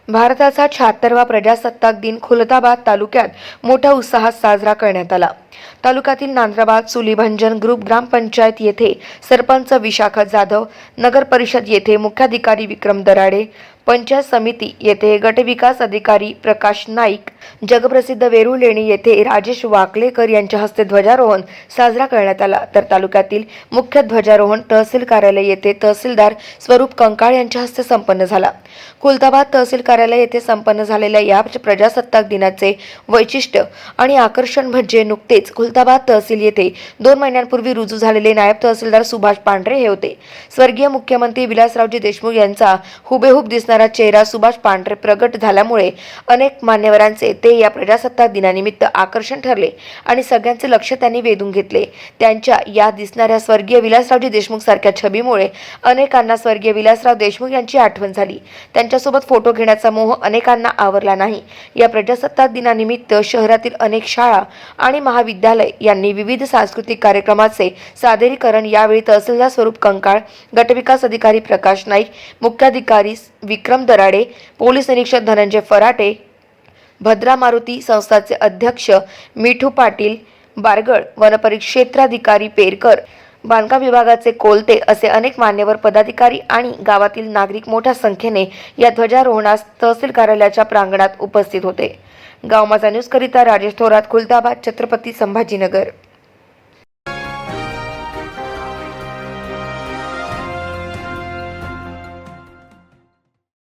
भारताचा 76वा प्रजासत्ताक दिन खुलताबाद तालुक्यात मोठ्या उत्साहात साजरा करण्यात आला। तालुक्यातील नांद्राबाद सुलीभंजन ग्रुप ग्रामपंचायत येथे सरपंच विशाखा जाधव, नगर परिषद येथे मुख्याधिकारी विक्रम दराडे, पंचायत समिती येथे गटविकास अधिकारी प्रकाश नाईक, जगप्रसिद्ध वेरूळ लेणी येथे राजेश वाकलेकर यांच्या हस्ते ध्वजारोहण साजरा करण्यात आला। तर तालुक्यातील मुख्य ध्वजारोहण तहसील कार्यालय येथे तहसीलदार स्वरूप कंकाळ यांच्या हस्ते संपन्न झाला। खुलताबाद तहसील कार्यालय येथे संपन्न झालेल्या या प्रजासत्ताक दिनाचे वैशिष्ट्य आणि आकर्षण म्हणजे नुकतेच खुलताबाद तहसील येथे 2 महिन्यांपूर्वी रुजू झालेले नायब तहसीलदार सुभाष पांढरे हे होते। स्वर्गीय मुख्यमंत्री विलासरावजी देशमुख यांचा हुबेहूब दिसणारा चेहरा सुभाष पांढरे प्रगट झाल्यामुळे अनेक मान्यवरांचे ते या प्रजासत्ताक दिनानिमित्त आकर्षण ठरले आणि सगळ्यांचे लक्ष त्यांनी वेधून घेतले। त्यांच्या या दिसणाऱ्या स्वर्गीय विलासरावजी देशमुख सारख्या छबीमुळे अनेकांना स्वर्गीय विलासराव देशमुख यांची आठवण झाली। त्यांच्यासोबत फोटो घेण्याचा मोह अनेकांना आवरला नाही। या प्रजासत्ताक दिनानिमित्त शहरातील अनेक शाळा आणि महाविद्यालय यांनी विविध सांस्कृतिक कार्यक्रमाचे सादरीकरण यावेळी तहसीलदार स्वरूप कंकाळ, गटविकास अधिकारी प्रकाश नाईक, मुख्याधिकारी विक्रम दराडे, पोलीस निरीक्षक धनंजय फराटे, भद्रा मारुती संस्थाचे अध्यक्ष मिठू पाटील बारगळ, वनपरिक्षेत्राधिकारी पेरकर, बांधकाम विभागाचे कोलते असे अनेक मान्यवर पदाधिकारी आणि गावातील नागरिक मोठ्या संख्येने या ध्वजारोहणास तहसील कार्यालयाच्या प्रांगणात उपस्थित होते। गाव माझा न्यूज करिता राजेश थोरात, खुलताबाद, छत्रपती संभाजीनगर।